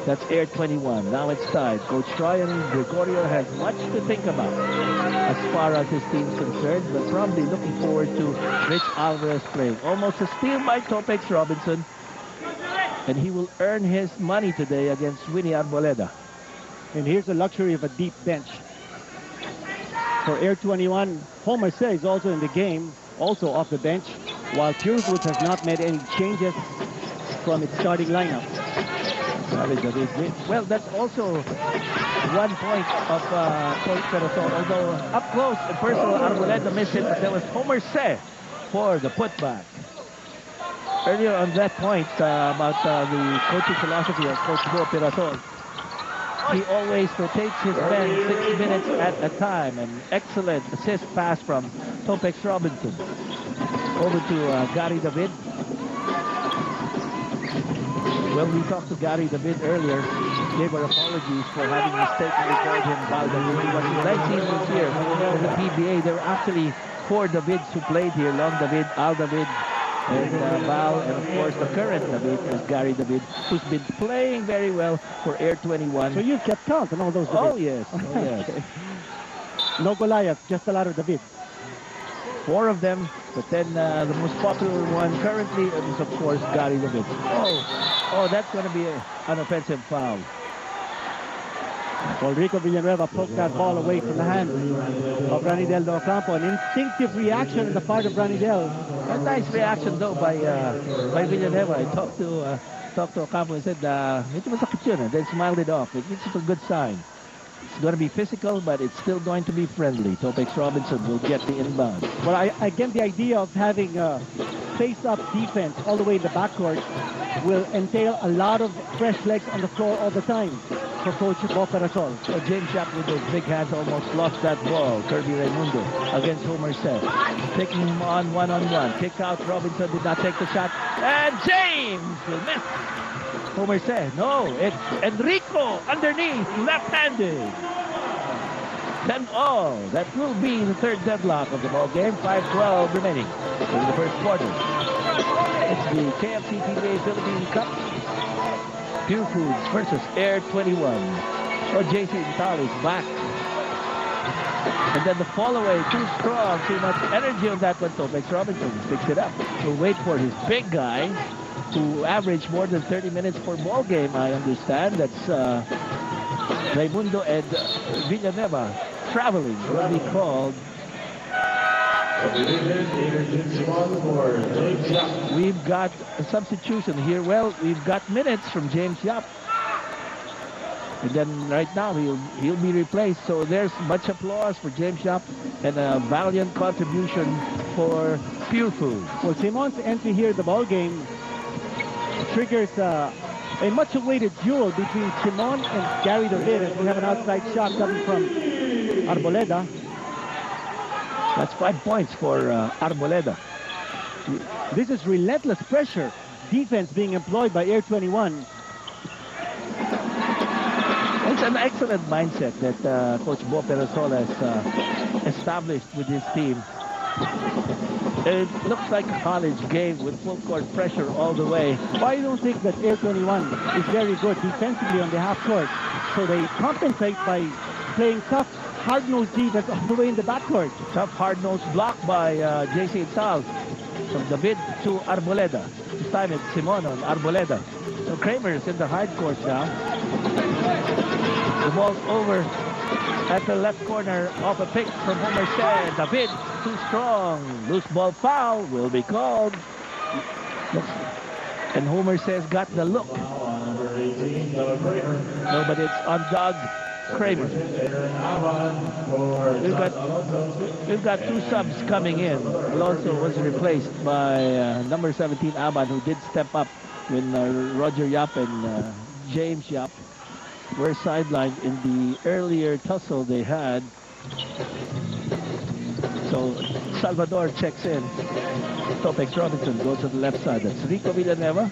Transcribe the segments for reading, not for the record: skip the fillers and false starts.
That's Air 21. Now it's tied. Coach Ryan Gregorio has much to think about as far as his team's concerned, but probably looking forward to Rich Alvarez playing. Almost a steal by Topex Robinson, and he will earn his money today against Winnie Arboleda. And here's the luxury of a deep bench. For Air 21, Homer is also in the game, also off the bench, while Purefoods has not made any changes from its starting lineup. Well, that's also 1 point of Coach Perasol. Although up close and personal, Arboleda missed it, but there was Homer for the putback. Earlier on that point about the coaching philosophy of Coach Bo Perasol, he always rotates his men 6 minutes at a time. An excellent assist pass from Topex Robinson. Over to Gary David. Well, we talked to Gary David earlier. Gave our apologies for having mistakenly called him Val David. He was 19 this year in the PBA. There were actually 4 Davids who played here. Long David, Al David, and Val, and of course the current David is Gary David, who's been playing very well for Air 21. So you've kept count on all those Davids? Oh, yes. Oh, yes. Okay. No Goliath, just a lot of David. 4 of them, but then the most popular one currently is, of course, Gary David. Oh, that's going to be an offensive foul. Well, Rico Villanueva poked that ball away from the hand of Ranidel Do Ocampo. An instinctive reaction on the part of Ranidel. A nice reaction, though, by Villanueva. I talked to Ocampo and said, ito masakit yun, and then smiled it off. It's a good sign. It's going to be physical, but it's still going to be friendly. Topex Robinson will get the inbound. Well, I get the idea of having face-up defense all the way in the backcourt will entail a lot of fresh legs on the floor all the time for Coach Bo Perasol. So James Yap with those big hands almost lost that ball. Kirby Raimundo against Homer Seth. Taking him on one-on-one. Kick out. Robinson did not take the shot. And James will miss. Homer said, no, it's Enrico underneath, left-handed. Then, that will be the third deadlock of the ball game. 5:12 remaining in the first quarter. It's the KFC PBA Philippine Cup. Purefoods versus Air 21. JC Intal is back. And then the fall away, too strong, too much energy on that one. Topex Robinson picks it up. We'll wait for his big guy to average more than 30 minutes per ball game, I understand. That's Raimundo and Villanueva traveling, will be called. We've got a substitution here. Well, we've got minutes from James Yap. And then right now he'll be replaced. So there's much applause for James Yap and a valiant contribution for Purefoods. Well, Simon's entry here in the ball game triggers a much-awaited duel between Simon and Gary David, as we have an outside shot coming from Arboleda. That's 5 points for Arboleda. This is relentless pressure defense being employed by Air 21. It's an excellent mindset that Coach Bo Perasol has established with his team. It looks like a college game with full court pressure all the way. Well, I don't think that Air 21 is very good defensively on the half court. So they compensate by playing tough, hard-nosed defense all the way in the backcourt. Tough, hard-nosed block by JC Intal. From David to Arboleda. This time it's Simon on Arboleda. So Kramer is in the hard court now. The ball's over at the left corner off a pick from Homer Shed. David, too strong. Loose ball foul will be called. And Homer says got the look. No, but it's on Doug Kramer. We've got 2 subs coming in. Alonso was replaced by number 17 Aban, who did step up when Roger Yap and James Yap were sidelined in the earlier tussle they had. So Salvador checks in. Topex Robinson goes to the left side. That's Rico Villanueva.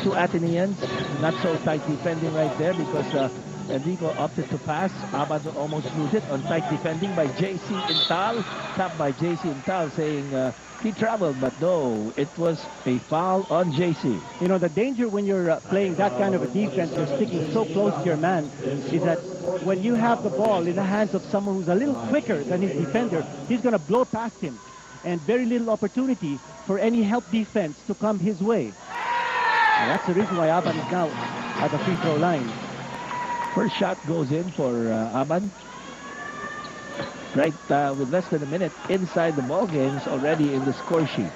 2 Ateneans. Not so tight defending right there because Enrico opted to pass. Aban will almost lose it on tight defending by JC Intal. Tapped by JC Intal saying he traveled, but no, it was a foul on JC. You know, the danger when you're playing that kind of a defense, you're sticking so close to your man, is that when you have the ball in the hands of someone who's a little quicker than his defender, he's going to blow past him. And very little opportunity for any help defense to come his way. And that's the reason why Aban is now at the free throw line. First shot goes in for Aban. Right with less than a minute inside the ball games already in the score sheet.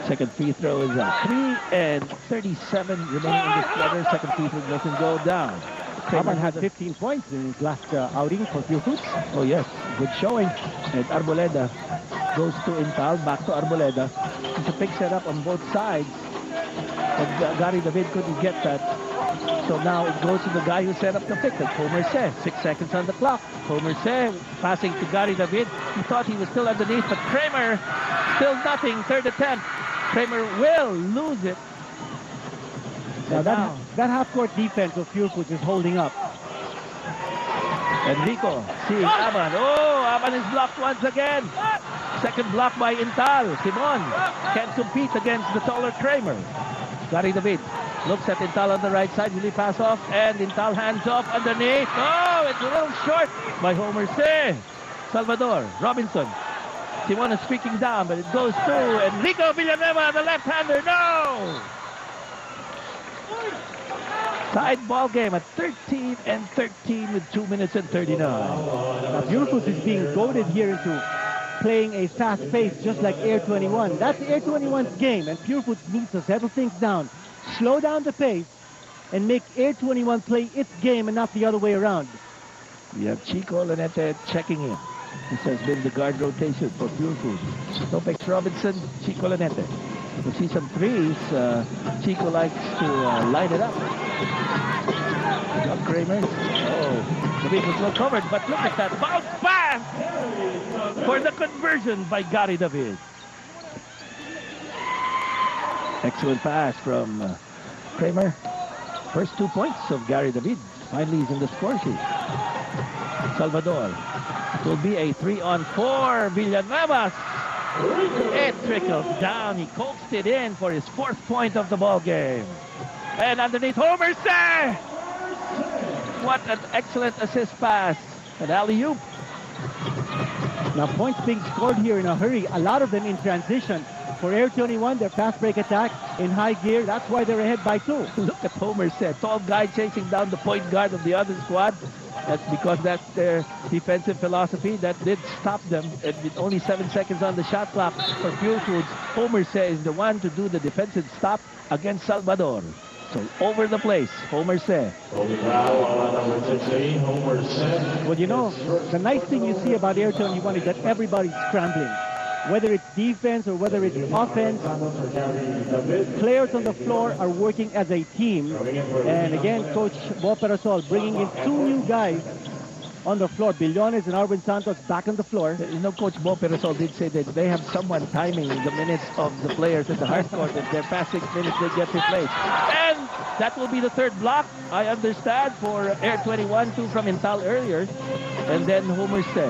Second free throw is 3:37 remaining in this quarter. Second free throw doesn't go down. Aban had 15 points in his last outing for Purefoods. Oh yes, good showing. And Arboleda goes to Intal, back to Arboleda. It's a big setup on both sides. But Gary David couldn't get that. So now it goes to the guy who set up the pick, like Homer said. 6 seconds on the clock. Homer said, passing to Gary David. He thought he was still underneath, but Kramer, still nothing. Third attempt. Kramer will lose it. Now that half-court defense of Purefoods is holding up. Enrico seeing Aban. Oh, Aban is blocked once again. Second block by Intal. Simon can't compete against the taller Kramer. Gary David looks at Intal on the right side. Will he pass off? And Intal hands off underneath. Oh, it's a little short by Homer C. Salvador Robinson. Simon is streaking down, but it goes to Enrico Villanueva, the left-hander. No! Tied ball game at 13-13 with 2 minutes and 39. Now, Purefoods is being goaded here into playing a fast pace just like Air 21. That's Air 21's game, and Purefoods needs to settle things down, slow down the pace, and make Air 21 play its game and not the other way around. We have Chico Lanete checking in. This has been the guard rotation for Purefoods. Topex Robinson, Chico Lanete. We'll see some threes. Chico likes to light it up. John Kramer. Oh, the beat was well covered, but look at that bounce pass for the conversion by Gary David. Excellent pass from Kramer. First 2 points of Gary David. Finally, he's in the score sheet. Salvador. It will be a 3-on-4. Villanueva. It trickles down. He coaxed it in for his 4th point of the ball game. And underneath Homer C. What an excellent assist pass. An alley-oop. Now points being scored here in a hurry. A lot of them in transition. For Air 21, their fast break attack in high gear. That's why they're ahead by 2. Look at Homer C. Tall guy chasing down the point guard of the other squad. That's because that's their defensive philosophy. That did stop them. And with only 7 seconds on the shot clock for Purefoods, Homer C. is the one to do the defensive stop against Salvador. So over the place, Homer C. Well, you know, the nice thing you see about Air 21 is that everybody's scrambling. Whether it's defense or whether it's offense, players on the floor are working as a team. And again, Coach Bo Parasol bringing in 2 new guys on the floor. Billones and Arvin Santos back on the floor. You know, Coach Bo Parasol did say that they have someone timing the minutes of the players at the hard court. If they're past 6 minutes, they get replaced. And that will be the 3rd block, I understand, for Air 21, 2 from Intal earlier. And then Homer C.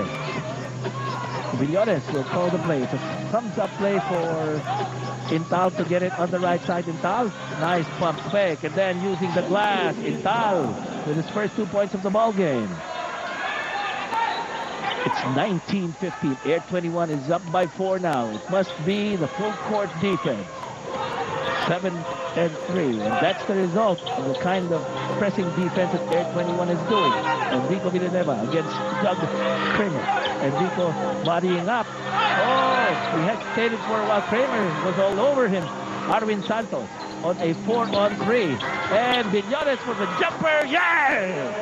Villones will call the play. It's a thumbs-up play for Intal to get it on the right side. Intal, nice pump fake. And then using the glass, Intal with his first 2 points of the ball game. It's 19-15. Air 21 is up by 4 now. It must be the full court defense. 7-3. And that's the result of the kind of pressing defense that Air 21 is doing. Enrico Villanueva against Doug Kramer. Enrico bodying up. Oh, he hesitated for a while. Kramer was all over him. Arvin Santos on a 4-on-3. And Villones for the jumper. Yes!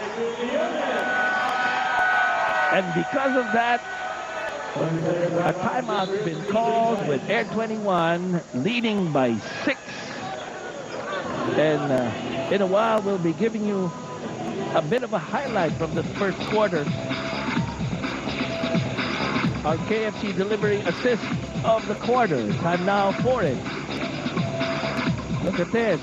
And because of that, a timeout's been called with Air 21 leading by 6. And in a while, we'll be giving you a bit of a highlight from the first quarter. Our KFC delivery assist of the quarter. Time now for it. Look at this.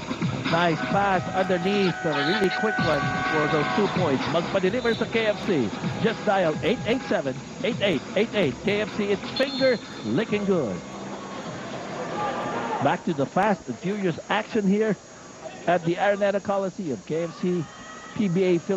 Nice pass underneath. A really quick one for those 2 points. Magpa-deliver sa KFC. Just dial 887-8888. KFC, it's finger licking good. Back to the fast and furious action here at the Araneta Coliseum. KFC PBA Philippine